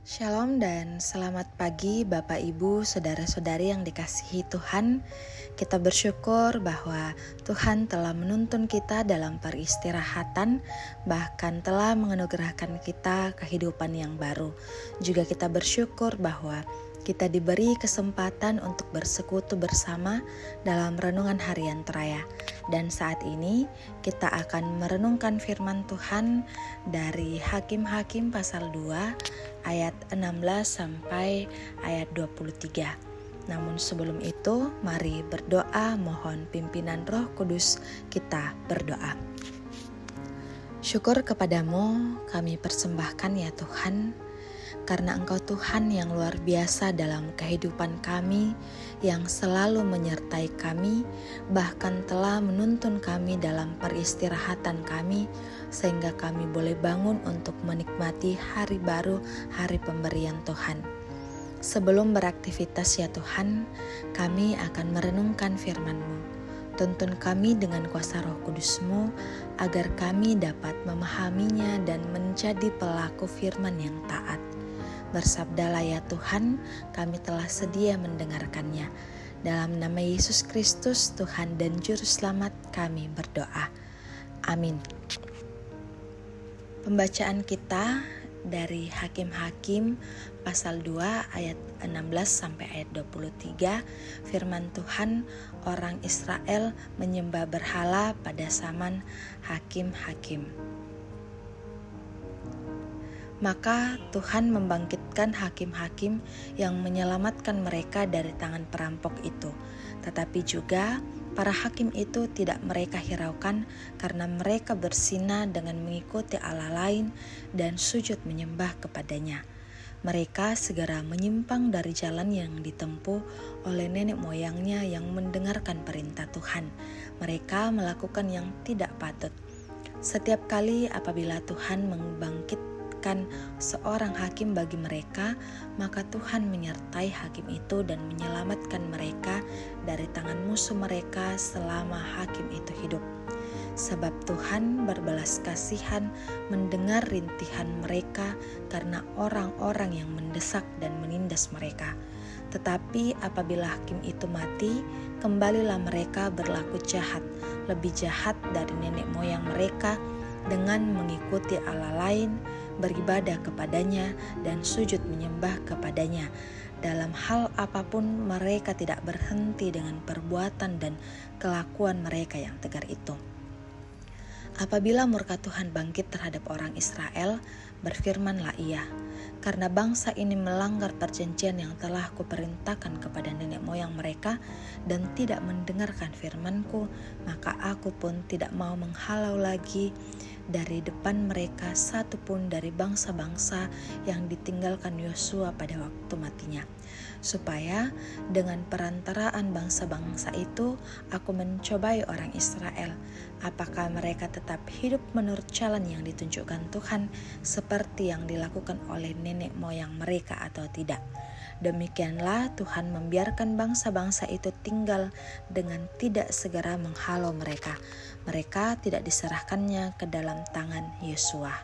Shalom dan selamat pagi Bapak Ibu, Saudara-saudari yang dikasihi Tuhan. Kita bersyukur bahwa Tuhan telah menuntun kita dalam peristirahatan, bahkan telah menganugerahkan kita kehidupan yang baru. Juga kita bersyukur bahwa kita diberi kesempatan untuk bersekutu bersama dalam renungan harian Teraya. Dan saat ini kita akan merenungkan firman Tuhan dari Hakim-Hakim pasal 2 ayat 16 sampai ayat 23. Namun sebelum itu, mari berdoa mohon pimpinan Roh Kudus. Kita berdoa. Syukur kepadamu kami persembahkan ya Tuhan, karena Engkau Tuhan yang luar biasa dalam kehidupan kami, yang selalu menyertai kami, bahkan telah menuntun kami dalam peristirahatan kami, sehingga kami boleh bangun untuk menikmati hari baru, hari pemberian Tuhan. Sebelum beraktivitas ya Tuhan, kami akan merenungkan firman-Mu. Tuntun kami dengan kuasa Roh Kudus-Mu, agar kami dapat memahaminya dan menjadi pelaku firman yang taat. Bersabdalah ya Tuhan, kami telah sedia mendengarkannya. Dalam nama Yesus Kristus, Tuhan dan Juru Selamat kami berdoa. Amin. Pembacaan kita dari Hakim-Hakim pasal 2 ayat 16 sampai ayat 23. Firman Tuhan, orang Israel menyembah berhala pada zaman Hakim-Hakim. Maka Tuhan membangkitkan hakim-hakim yang menyelamatkan mereka dari tangan perampok itu. Tetapi juga para hakim itu tidak mereka hiraukan, karena mereka berzina dengan mengikuti Allah lain dan sujud menyembah kepadanya. Mereka segera menyimpang dari jalan yang ditempuh oleh nenek moyangnya yang mendengarkan perintah Tuhan. Mereka melakukan yang tidak patut. Setiap kali apabila Tuhan membangkitkan seorang hakim bagi mereka, maka Tuhan menyertai hakim itu dan menyelamatkan mereka dari tangan musuh mereka selama hakim itu hidup. Sebab Tuhan berbelas kasihan mendengar rintihan mereka karena orang-orang yang mendesak dan menindas mereka. Tetapi apabila hakim itu mati, kembalilah mereka berlaku jahat, lebih jahat dari nenek moyang mereka, dengan mengikuti Allah lain, beribadah kepadanya dan sujud menyembah kepadanya. Dalam hal apapun mereka tidak berhenti dengan perbuatan dan kelakuan mereka yang tegar itu. Apabila murka Tuhan bangkit terhadap orang Israel, berfirmanlah Ia, karena bangsa ini melanggar perjanjian yang telah kuperintahkan kepada nenek moyang mereka dan tidak mendengarkan firman-Ku, maka aku pun tidak mau menghalau lagi dari depan mereka satu pun dari bangsa-bangsa yang ditinggalkan Yosua pada waktu matinya, supaya dengan perantaraan bangsa-bangsa itu aku mencobai orang Israel, apakah mereka tetap hidup menurut jalan yang ditunjukkan Tuhan seperti yang dilakukan oleh nenek moyang mereka atau tidak. Demikianlah Tuhan membiarkan bangsa-bangsa itu tinggal dengan tidak segera menghalau mereka. Mereka tidak diserahkannya ke dalam tangan Yosua.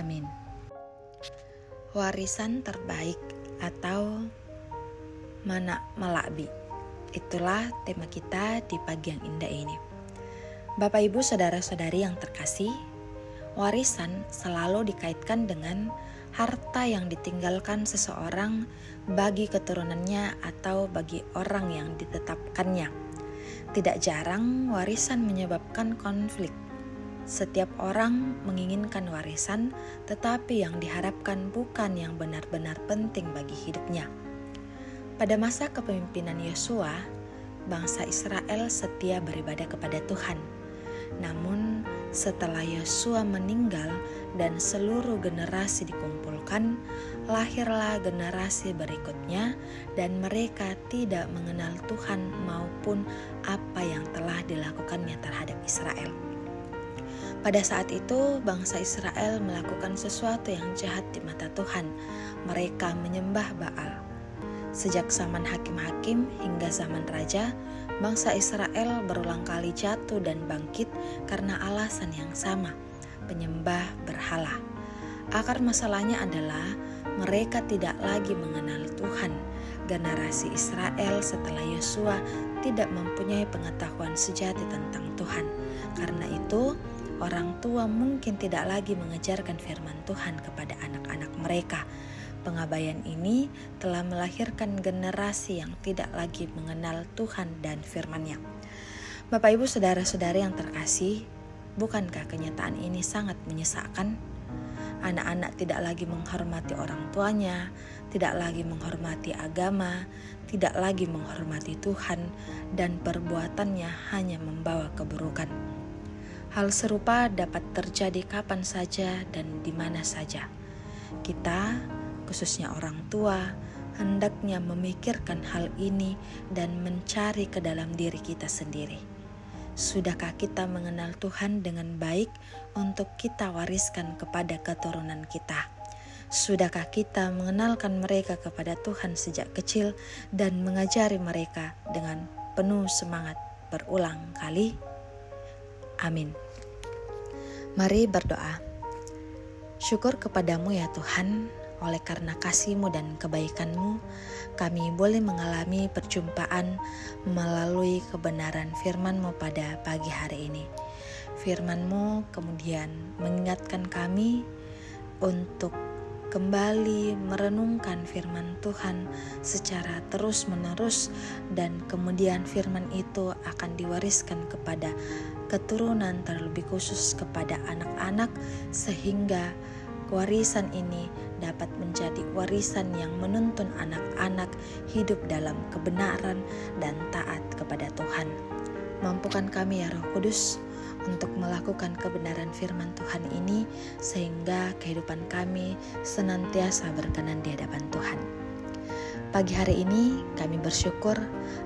Amin. Warisan terbaik atau mana malakbi. Itulah tema kita di pagi yang indah ini. Bapak Ibu saudara-saudari yang terkasih, warisan selalu dikaitkan dengan harta yang ditinggalkan seseorang bagi keturunannya atau bagi orang yang ditetapkannya. Tidak jarang warisan menyebabkan konflik. Setiap orang menginginkan warisan, tetapi yang diharapkan bukan yang benar-benar penting bagi hidupnya. Pada masa kepemimpinan Yosua, bangsa Israel setia beribadah kepada Tuhan. Namun setelah Yosua meninggal dan seluruh generasi dikumpulkan, lahirlah generasi berikutnya dan mereka tidak mengenal Tuhan maupun apa yang telah dilakukannya terhadap Israel. Pada saat itu bangsa Israel melakukan sesuatu yang jahat di mata Tuhan. Mereka menyembah Baal. Sejak zaman hakim-hakim hingga zaman raja, bangsa Israel berulang kali jatuh dan bangkit karena alasan yang sama, penyembah berhala. Akar masalahnya adalah mereka tidak lagi mengenal Tuhan. Generasi Israel setelah Yosua tidak mempunyai pengetahuan sejati tentang Tuhan. Karena itu, orang tua mungkin tidak lagi mengajarkan firman Tuhan kepada anak-anak mereka. Pengabaian ini telah melahirkan generasi yang tidak lagi mengenal Tuhan dan firman-Nya. Bapak, Ibu, saudara-saudari yang terkasih, bukankah kenyataan ini sangat menyesakkan? Anak-anak tidak lagi menghormati orang tuanya, tidak lagi menghormati agama, tidak lagi menghormati Tuhan, dan perbuatannya hanya membawa keburukan. Hal serupa dapat terjadi kapan saja dan di mana saja. Kita, khususnya orang tua, hendaknya memikirkan hal ini dan mencari ke dalam diri kita sendiri. Sudahkah kita mengenal Tuhan dengan baik untuk kita wariskan kepada keturunan kita? Sudahkah kita mengenalkan mereka kepada Tuhan sejak kecil dan mengajari mereka dengan penuh semangat berulang kali? Amin. Mari berdoa. Syukur kepadamu ya Tuhan, oleh karena kasih-Mu dan kebaikan-Mu, kami boleh mengalami perjumpaan melalui kebenaran firman-Mu pada pagi hari ini. Firman-Mu kemudian mengingatkan kami untuk kembali merenungkan firman Tuhan secara terus-menerus, dan kemudian firman itu akan diwariskan kepada keturunan, terlebih khusus kepada anak-anak, sehingga warisan ini dapat menjadi warisan yang menuntun anak-anak hidup dalam kebenaran dan taat kepada Tuhan. Mampukan kami ya Roh Kudus untuk melakukan kebenaran firman Tuhan ini, sehingga kehidupan kami senantiasa berkenan di hadapan Tuhan. Pagi hari ini kami bersyukur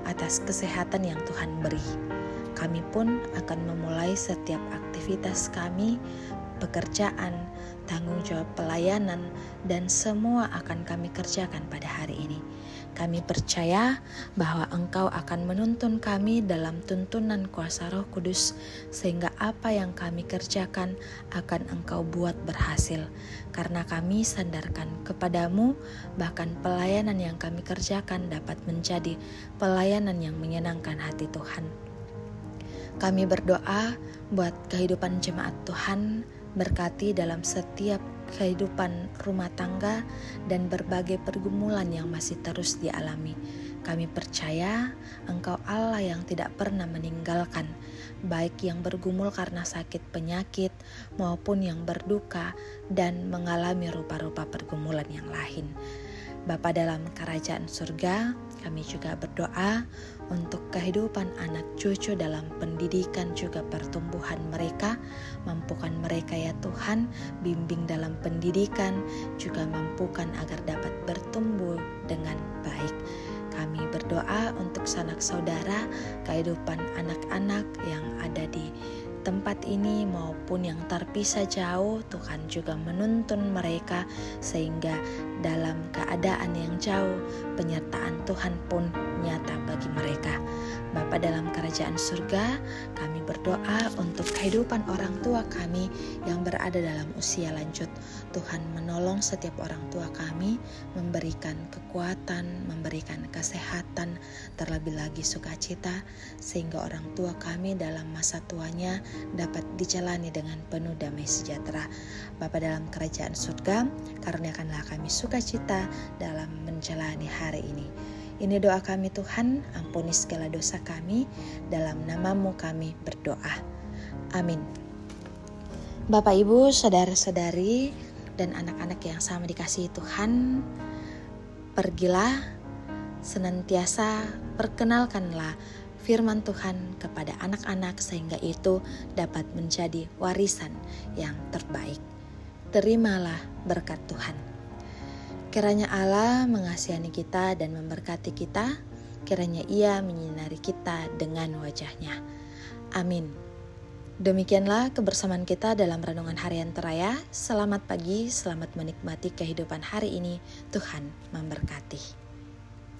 atas kesehatan yang Tuhan beri. Kami pun akan memulai setiap aktivitas kami, pekerjaan, tanggung jawab pelayanan, dan semua akan kami kerjakan pada hari ini. Kami percaya bahwa Engkau akan menuntun kami dalam tuntunan kuasa Roh Kudus, sehingga apa yang kami kerjakan akan Engkau buat berhasil. Karena kami sandarkan kepadamu, bahkan pelayanan yang kami kerjakan dapat menjadi pelayanan yang menyenangkan hati Tuhan. Kami berdoa buat kehidupan jemaat Tuhan, berkati dalam setiap kehidupan rumah tangga dan berbagai pergumulan yang masih terus dialami. Kami percaya Engkau Allah yang tidak pernah meninggalkan, baik yang bergumul karena sakit penyakit maupun yang berduka dan mengalami rupa-rupa pergumulan yang lain. Bapa dalam kerajaan surga, kami juga berdoa untuk kehidupan anak cucu dalam pendidikan juga pertumbuhan mereka. Mampukan mereka ya Tuhan, bimbing dalam pendidikan, juga mampukan agar dapat bertumbuh dengan baik. Kami berdoa untuk sanak saudara, kehidupan anak-anak yang ada di tempat ini maupun yang terpisah jauh. Tuhan juga menuntun mereka sehingga dalam keadaan yang jauh penyertaan Tuhan pun nyata bagi mereka. Bapa dalam kerajaan surga, kami berdoa untuk kehidupan orang tua kami yang berada dalam usia lanjut. Tuhan menolong setiap orang tua kami, memberikan kekuatan, memberikan kesehatan, terlebih lagi sukacita, sehingga orang tua kami dalam masa tuanya dapat dijalani dengan penuh damai sejahtera. Bapa dalam kerajaan surga, karuniakanlah kami sukacita dalam menjalani hari ini. Ini doa kami Tuhan, ampuni segala dosa kami, dalam nama-Mu kami berdoa. Amin. Bapak, Ibu, saudara-saudari, dan anak-anak yang sama dikasihi Tuhan, pergilah senantiasa perkenalkanlah firman Tuhan kepada anak-anak sehingga itu dapat menjadi warisan yang terbaik. Terimalah berkat Tuhan. Kiranya Allah mengasihani kita dan memberkati kita. Kiranya Ia menyinari kita dengan wajah-Nya. Amin. Demikianlah kebersamaan kita dalam renungan harian teraya. Selamat pagi, selamat menikmati kehidupan hari ini. Tuhan memberkati.